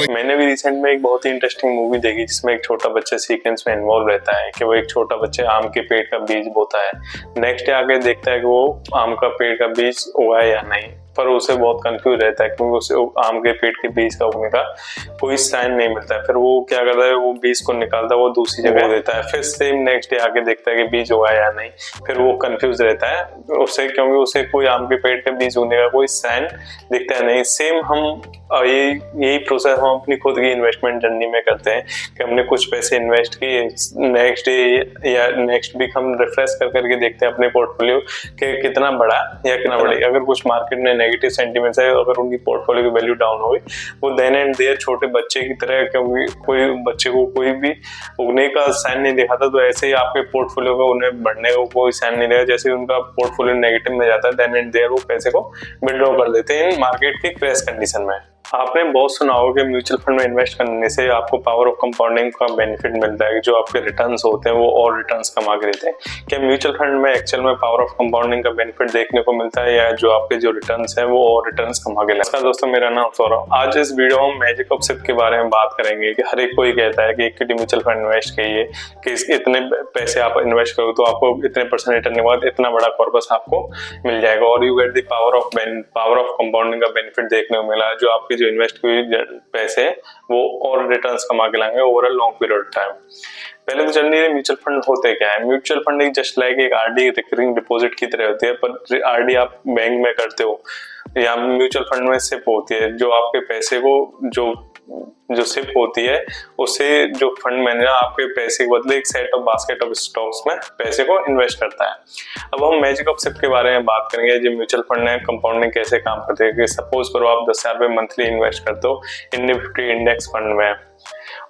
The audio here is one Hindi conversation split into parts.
मैंने भी रिसेंट में एक बहुत ही इंटरेस्टिंग मूवी देखी जिसमें एक छोटा बच्चा सीक्वेंस में इन्वॉल्व रहता है कि वो एक छोटा बच्चा आम के पेड़ का बीज बोता है। नेक्स्ट डे आके देखता है कि वो आम का पेड़ का बीज उगा है या नहीं, पर उसे बहुत कंफ्यूज रहता है क्योंकि उसे आम के पेड़ के बीज का उगने का कोई साइन नहीं मिलता है। फिर वो क्या करता है, वो बीज को निकालता है, वो दूसरी जगह देता है। फिर सेम नेक्स्ट डे आके देखता है कि बीज उगा या नहीं, फिर वो कंफ्यूज रहता है उसे, क्योंकि उसे कोई आम के पेड़ के बीज उगने का कोई साइन दिखता है नहीं। सेम हम यही प्रोसेस हम अपनी खुद की इन्वेस्टमेंट जर्नी में करते हैं कि हमने कुछ पैसे इन्वेस्ट किए, नेक्स्ट डे या नेक्स्ट वीक हम रिफ्रेश कर करके देखते हैं अपने पोर्टफोलियो कि कितना बढ़ा या कितना बढ़े। अगर कुछ मार्केट में नेगेटिव सेंटीमेंट्स है, अगर उनकी पोर्टफोलियो की वैल्यू डाउन हो गई, वो देन एंड देयर छोटे बच्चे की तरह, क्योंकि कोई बच्चे को कोई भी उगने का साइन नहीं दिखाता, तो ऐसे ही आपके पोर्टफोलियो का उन्हें बढ़ने का कोई साइन नहीं दिखा। जैसे उनका पोर्टफोलियो नेगेटिव में जाता है, देन एंड देयर वो पैसे को विड्रॉ कर देते हैं मार्केट की क्रैश कंडीशन में। आपने बहुत सुना होगा कि म्यूचुअल फंड में इन्वेस्ट करने से आपको पावर ऑफ कंपाउंडिंग का बेनिफिट मिलता है, जो आपके रिटर्न्स होते हैं वो और रिटर्न्स कमा के देते हैं। क्या म्यूचुअल फंड में एक्चुअल में पावर ऑफ कंपाउंडिंग का बेनिफिट देखने को मिलता है, या जो आपके जो रिटर्न्स हैं वो और रिटर्न्स कमा के लाता है? दोस्तों, मेरा नाम सौरभ। आज इस वीडियो में मैजिक ऑफ शिफ्ट के बारे में बात करेंगे कि हर एक कोई कहता है कि इक्विटी म्यूचुअल फंड इन्वेस्ट कीजिए कि इतने पैसे आप इन्वेस्ट करो तो आपको इतने % रिटर्न के बाद इतना बड़ा कॉर्पस आपको मिल जाएगा, और you get the power of compounding का बेनिफिट देखने को मिला, जो आपकी जो इन्वेस्ट हुई पैसे वो और रिटर्न्स कमा के लाएंगे over a long period of time. पहले तो जानिए म्यूचुअल फंड होते क्या है। म्यूचुअल फंड एक जस्ट लाइक एक आरडी रिकरिंग डिपॉजिट की तरह होती है, पर आरडी आप बैंक में करते हो या म्यूचुअल फंड में सिप होती है, जो आपके पैसे को जो सिप होती है उससे जो फंड मैनेजर आपके पैसे के बदले एक set of basket of stocks में पैसे को इन्वेस्ट करता है। अब हम मैजिक ऑफ सिप के बारे में बात करेंगे। जो म्यूचुअल फंड है, कंपाउंडिंग कैसे काम करते हैं कि सपोज करो आप 10,000 रुपए मंथली इन्वेस्ट करते हो निफ्टी इंडेक्स फंड में,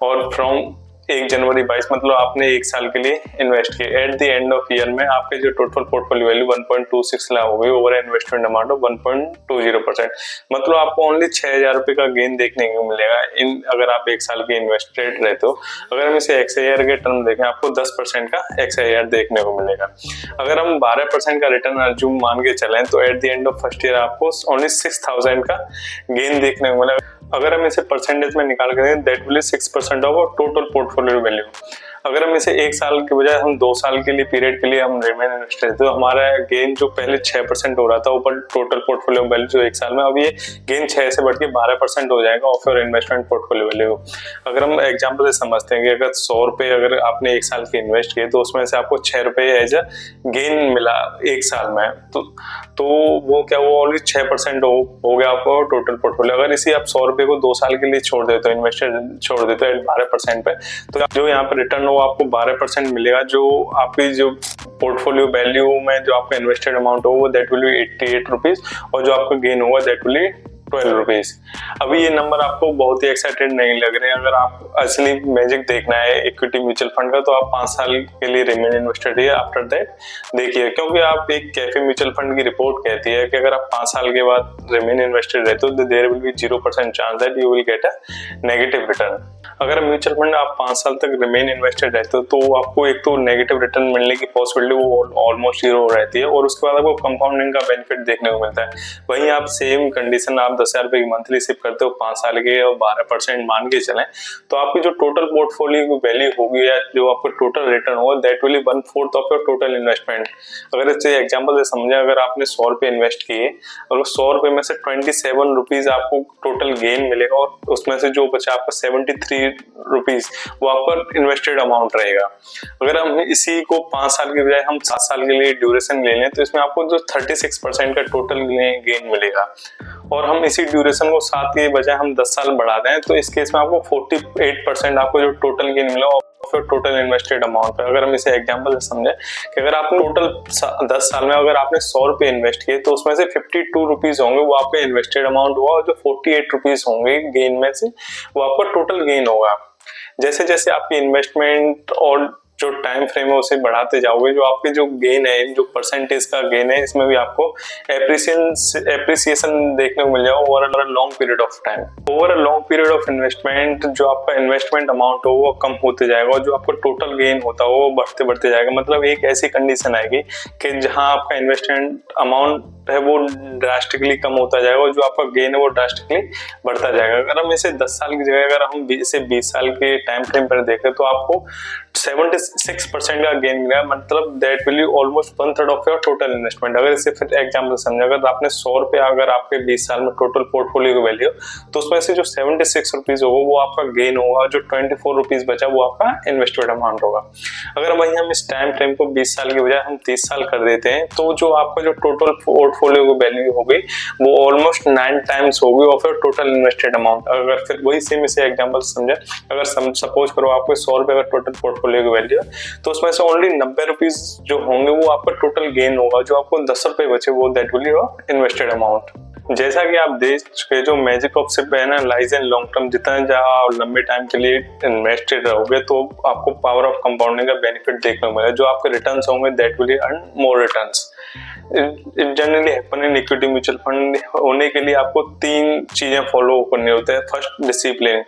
और फ्रॉम 1 जनवरी 22 मतलब आपने 1 साल के लिए इन्वेस्ट किया। At the end of year में आपके जो टोटल पोर्टफोलियो वैल्यू 1.26 लाख हो गई ओवर इन्वेस्टमेंट अमाउंट ऑफ 1.20%। मतलब आपको ओनली 6,000 रुपए का गेन देखने को मिलेगा अगर आप 1 साल के इन्वेस्टेड रहते हो। अगर हम इसे XAR के टर्म देखें, आपको 10% का XAR देखने को मिलेगा। अगर हम 12% का रिटर्न अर्ज्यूम मान के चलें तो at the end of first year आपको ओनली 6,000 का गेन देखने को मिलेगा। अगर हम इसे परसेंटेज में निकाल के दें, that will 6% of total portfolio value. अगर हम इसे 1 साल के बजाय हम 2 साल के लिए पीरियड के लिए हम रिमेन इन्वेस्टेड, तो हमारा गेन जो पहले 6% हो रहा था ऊपर टोटल पोर्टफोलियो वैल्यू जो 1 साल में, अब ये गेन 6 से बढ़ के 12% हो जाएगा of your investment portfolio value. अगर हम एग्जांपल से समझते हैं कि अगर 100 रुपए अगर आपने 1 साल के इन्वेस्ट किए तो उसमें से आपको 6 रुपए एज अ गेन मिला 1 साल में, तो वो क्या, वो ऑलरेडी 6% हो गया आपको टोटल पोर्टफोलियो। अगर इसी आप 100 रुपए को 2 साल के लिए छोड़ देते हो, इन्वेस्टेड छोड़ देते हो 12% पे, तो जो यहाँ पे रिटर्न हो आपको 12% मिलेगा। जो आपकी जो पोर्टफोलियो वैल्यू में जो आपका इन्वेस्टेड अमाउंट हो वो दैट विल बी 88 रुपीज, और जो आपका गेन होगा दैट विल बी 12 रुपीज। अभी ये नंबर आपको बहुत ही एक्साइटेड नहीं लग रहे हैं। अगर आप असली मैजिक देखना है इक्विटी म्यूचुअल फंड का, तो आप 5 साल के लिए रिमेन इन्वेस्टेड है, आफ्टर दैट देखिए, क्योंकि आप एक कैफे म्यूचुअल फंड की रिपोर्ट कहती है कि अगर आप 5 साल के बाद रिमेन इन्वेस्टेड रहते हो तो there will be 0% chance that you will get a negative return. अगर म्यूचुअल फंड आप 5 साल तक रिमेन इन्वेस्टेड रहते हो तो आपको एक तो नेगेटिव रिटर्न मिलने की पॉसिबिलिटी वो ऑलमोस्ट 0 रहती है, और उसके बाद आपको कंपाउंडिंग का बेनिफिट देखने को मिलता है। वहीं आप सेम कंडीशन आप 10,000 रुपए की मंथली सिप करते हो 5 साल के और 12% मान के चलें, तो आपकी जो टोटल पोर्टफोलियो की वैल्यू होगी या जो आपको टोटल रिटर्न होगा that will B 1/4 of your total investment. अगर इसे एग्जांपल से समझें, अगर आपने 100 रुपए इन्वेस्ट किए और 100 रुपए में से 27 रुपीज आपको टोटल गेन मिलेगा, और उसमें से जो बचा आपका 73 रुपीज वो आपका इन्वेस्टेड अमाउंट रहेगा। अगर हम इसी को 5 साल के बजाय हम 7 साल के लिए ड्यूरेशन ले लें, तो इसमें आपको जो 36% का टोटल गेन मिलेगा, और हम इसी ड्यूरेशन को 7 के बजाय हम 10 साल बढ़ा दें तो इस केस में आपको 48% आपको जो टोटल गेन मिला फिर टोटल इन्वेस्टेड अमाउंट पे। अगर हम इसे एग्जांपल से समझें कि अगर आपने टोटल 10 साल में अगर आपने 100 रुपए इन्वेस्ट किए तो उसमें से 52 रुपीज होंगे वो आपका इन्वेस्टेड अमाउंट हुआ, और जो 48 रुपीज होंगे गेन में से वो आपका टोटल गेन होगा। जैसे जैसे आपकी इन्वेस्टमेंट और जो टाइम फ्रेम है उसे बढ़ाते जाओगे, जो आपके जो गेन है, जो परसेंटेज का गेन है, इसमें भी आपको एप्रिसिएशन देखने को मिल जाएगा over a long period of time. Over a long period of investment जो आपका इन्वेस्टमेंट अमाउंट हो वो कम होते जाएगा और जो आपको टोटल गेन होता है वो बढ़ते बढ़ते जाएगा। मतलब एक ऐसी कंडीशन आएगी कि जहां आपका इन्वेस्टमेंट अमाउंट है वो ड्रास्टिकली कम होता जाएगा और जो आपका गेन है वो ड्रास्टिकली बढ़ता जाएगा। अगर हम इसे 10 साल की जगह अगर हम इसे 20 साल के टाइम फ्रेम पर देखें तो आपको 76% का गेन मिला, मतलब that will be almost 1/3 of your total investment. अगर इसे फिर एग्जाम्पल समझे, अगर आपने 100 रुपया अगर आपके 20 साल में टोटल पोर्टफोलियो की वैल्यू, तो उसमें से जो 76 रुपीज होगा वो आपका गेन होगा, जो 24 रुपीज बचा वो आपका इन्वेस्टमेंट अमाउंट होगा। अगर वहीं हम इस टाइम फ्रेम को 20 साल की बजाय हम 30 साल कर देते हैं तो जो आपका जो टोटल पोर्टफोलियो की वैल्यू हो गई वो ऑलमोस्ट 9 टाइम्स होगी of your total invested amount. अगर फिर वही सेम इसे एग्जाम्पल समझे, अगर सपोज करो आपको 100 रुपए अगर टोटल पोर्टफोलियो की वैल्यू है तो उसमें से ओनली 90 रुपीज जो होंगे वो आपका टोटल गेन होगा, जो आपको 10 रुपए बचे वो that will be your invested amount. जैसा कि आप देख चुके जो मैजिक ऑफ सिप है ना, लाइज इन लॉन्ग टर्म, जितना जहाँ लंबे टाइम के लिए इन्वेस्टेड रहोगे तो आपको पावर ऑफ कंपाउंडिंग का बेनिफिट देखने को मिलेगा। जो आपके रिटर्न्स होंगे that will earn more returns. It generally happen in equity mutual fund होने के लिए आपको 3 चीजें फॉलो करनी होती है। First, discipline.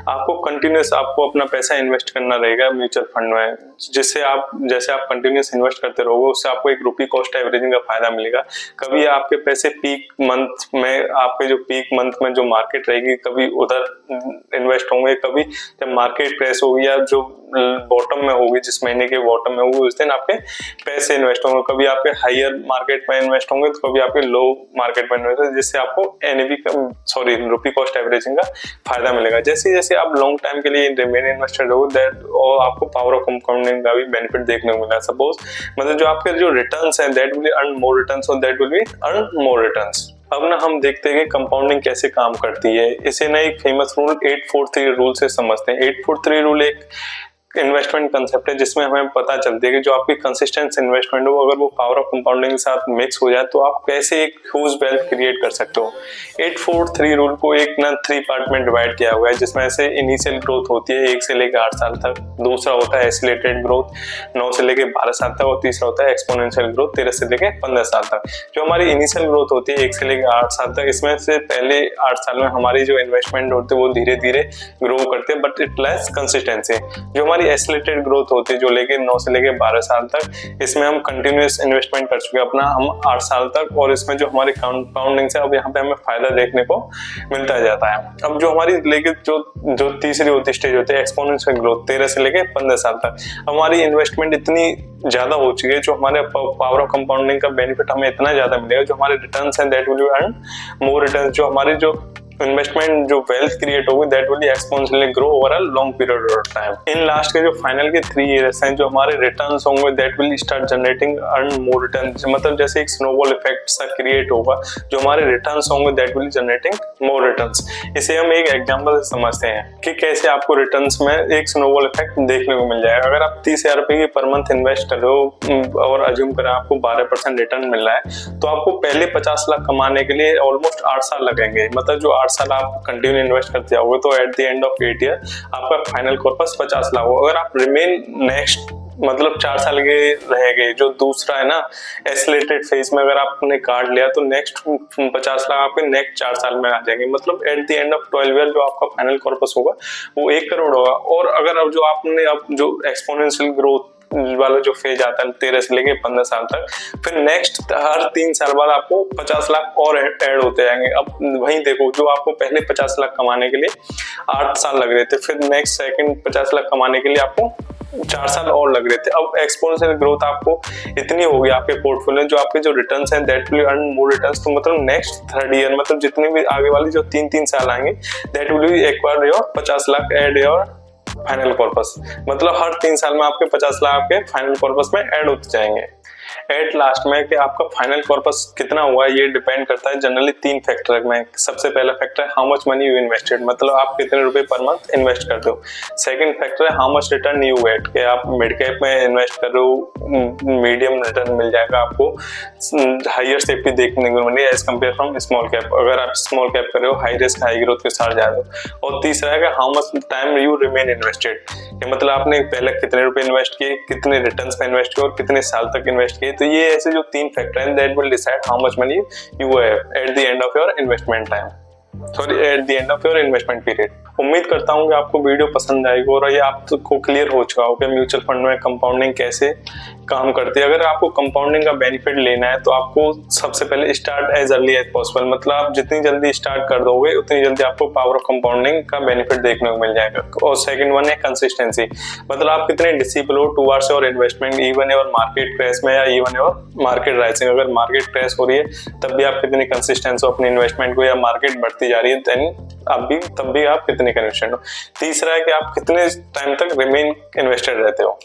आपको कंटिन्यूस आपको अपना पैसा इन्वेस्ट करना रहेगा म्यूचुअल फंड में, जिससे आप जैसे आप कंटिन्यूस इन्वेस्ट करते रहोगे उससे आपको एक रुपी कॉस्ट एवरेजिंग का फायदा मिलेगा। कभी आपके पैसे पीक मंथ में, आपके जो पीक मंथ में जो मार्केट रहेगी कभी उधर इन्वेस्ट होंगे, कभी जब मार्केट क्रैश होगी या जो बॉटम में होगी, जिस महीने के बॉटम में होगी उस दिन आपके पैसे इन्वेस्ट होंगे। कभी आपके हायर मार्केट में इन्वेस्ट होंगे तो कभी आपके लो मार्केट में इन्वेस्ट होंगे, जिससे आपको रुपी कॉस्ट एवरेजिंग का फायदा मिलेगा। जैसे जैसे आप लॉन्ग टाइम के लिए रिमेन इन्वेस्टेड हो दैट और आपको पावर ऑफ कंपाउंडिंग का भी बेनिफिट देखने को मिला। सपोज मतलब जो आपके जो रिटर्न्स हैं that will earn more returns और that will be earn more returns. अब ना हम देखते हैं कि कंपाउंडिंग कैसे काम करती है। इसे ना एक फेमस रूल 843 रूल से समझते हैं। 843 रूल एक इन्वेस्टमेंट कंसेप्ट है जिसमें हमें पता चलती है कि जो आपकी कंसिस्टेंट इन्वेस्टमेंट हो अगर वो पावर ऑफ कंपाउंडिंग के साथ मिक्स हो जाए तो आप कैसे एक ह्यूज वेल्थ क्रिएट कर सकते हो। 843 रूल को एक ना 3 पार्ट में डिवाइड किया हुआ है, जिसमें से इनिशियल ग्रोथ होती है 1 से लेकर 8 साल तक, दूसरा होता है एक्सीलरेटेड ग्रोथ 9 से लेकर 12 साल तक और तीसरा होता है एक्सपोनेंशियल ग्रोथ 13 से लेकर 15 साल तक। जो हमारी इनिशियल ग्रोथ होती है 1 से लेकर 8 साल तक, इसमें से पहले 8 साल में हमारी जो इन्वेस्टमेंट होती है वो धीरे धीरे ग्रो करते हैं बट इट लेस कंसिस्टेंसी। जो हमारी एक्सीलरेटेड ग्रोथ होती है जो लेके 9 से लेके 12 साल तक, इसमें हम कंटिन्यूअस इन्वेस्टमेंट कर चुके हैं अपना हम 8 साल तक और इसमें जो हमारी कंपाउंडिंग से अब यहाँ पे हमें फायदा देखने को मिलता जाता है। अब जो हमारी लेके जो तीसरी होती स्टेज होती है एक्सपोनेंशियल ग्रोथ 13 से लेके 15 साल तक, हमारी इन्वेस्टमेंट इतनी ज्यादा हो चुकी है जो हमारे पावर ऑफ कंपाउंडिंग का बेनिफिट हमें इतना ज्यादा मिलेगा, जो हमारे रिटर्न्स हैं that will earn more returns. जो हमारी जो इन्वेस्टमेंट जो वेल्थ क्रिएट होगी that will exponentially grow over a long period of time. In last के जो फाइनल के 3 इयर्स हैं जो हमारे रिटर्न्स होंगे that will start generating earn more returns. मतलब जैसे एक स्नोबॉल इफेक्ट सा क्रिएट होगा, जो हमारे रिटर्न्स होंगे that will generating more returns. इसे हम एक एग्जांपल से समझते हैं कि कैसे आपको रिटर्न्स में एक स्नोबॉल इफेक्ट देखने को मिल जाएगा। अगर आप 30,000 रुपए की पर मंथ इन्वेस्ट कर रहे हो और अज्यूम करें आपको 12% रिटर्न मिल रहा है तो आपको पहले 50 लाख कमाने के लिए ऑलमोस्ट 8 साल लगेंगे। मतलब जो 8 साल आप कंटिन्यू इन्वेस्ट करते जाओगे तो at the end of 8 year आपका फाइनल कॉर्पस 50 लाख होगा। अगर आप रिमेन नेक्स्ट मतलब 4 साल के रहेंगे, जो दूसरा है ना एक्सीलरेटेड फेज में अगर आपने काट लिया तो नेक्स्ट 50 लाख आपके नेक्स्ट 4 साल में आ जाएंगे। मतलब at the end of 12 year जो आपका फाइनल कॉर्पस होगा वो 1 करोड़ होगा। और अगर अब जो आपने अब जो एक्सपोनेंशियल ग्रोथ वाला जो फेज आता है 13 से लेके 15 साल तक, फिर नेक्स्ट हर 3 साल बाद आपको 50 लाख और ऐड होते जाएंगे। अब वहीं देखो जो आपको पहले 50 लाख कमाने के लिए 8 साल लग रहे थे, फिर नेक्स्ट सेकंड 50 लाख कमाने के लिए आपको 4 साल और लग रहे थे। अब एक्सपोनेंशियल ग्रोथ आपको इतनी होगी आपके पोर्टफोलियो, जो आपके जो रिटर्न्स हैं that will earn more returns. तो मतलब नेक्स्ट 3rd ईयर मतलब जितने भी आगे वाली जो 3 साल आएंगे that will be acquire your 50 lakh add your final corpus. मतलब हर 3 साल में आपके 50 लाख आपके फाइनल कॉर्पस में ऐड होते जाएंगे। एट लास्ट में कि आपका फाइनल कॉर्पस कितना हुआ ये डिपेंड करता है जनरली 3 फैक्टर में। सबसे पहला फैक्टर है how much money you invested, मतलब आप कितने रुपए पर मंथ इन्वेस्ट करते हो। सेकंड फैक्टर है how much return you get, कि आप मिड कैप में इन्वेस्ट कर रहे हो, मीडियम रिटर्न मिल जाएगा आपको, हाइयर सेफ्टी देखने को मिलेगी as compare from small cap. अगर आप स्मॉल कैप कर रहे हो हाई रिस्क हाई ग्रोथ के साथ जा रहे हो। और तीसरा है how much time you remain invested, मतलब आपने पहले कितने रुपए इन्वेस्ट किए, कितने रिटर्न्स में इन्वेस्ट किए और कितने साल तक इन्वेस्ट किए। तो ये ऐसे जो 3 फैक्टर हैं that will decide how much money you have at the end of your investment time, sorry at the end of your investment period. उम्मीद करता हूँ कि आपको वीडियो पसंद आएगी और ये आपको क्लियर हो चुका हो कि म्यूचुअल फंड में कंपाउंडिंग कैसे काम करती है। अगर आपको कंपाउंडिंग का बेनिफिट लेना है तो आपको सबसे पहले start as early as possible, मतलब आप जितनी जल्दी स्टार्ट कर दोगे उतनी जल्दी आपको पावर ऑफ कंपाउंडिंग का बेनिफिट देखने को मिल जाएगा। और सेकंड वन है कंसिस्टेंसी, मतलब आप कितने डिसिप्लिन हो towards your investment even your market crash में या इवन योर मार्केट राइजिंग। अगर मार्केट क्रैश हो रही है तब भी आप कितनी कंसिस्टेंस हो अपने इन्वेस्टमेंट को, या मार्केट बढ़ती जा रही है तब भी आप कितने कंसिस्टेंट हो। तीसरा है कि आप कितने टाइम तक रिमेन इन्वेस्टेड रहते हो।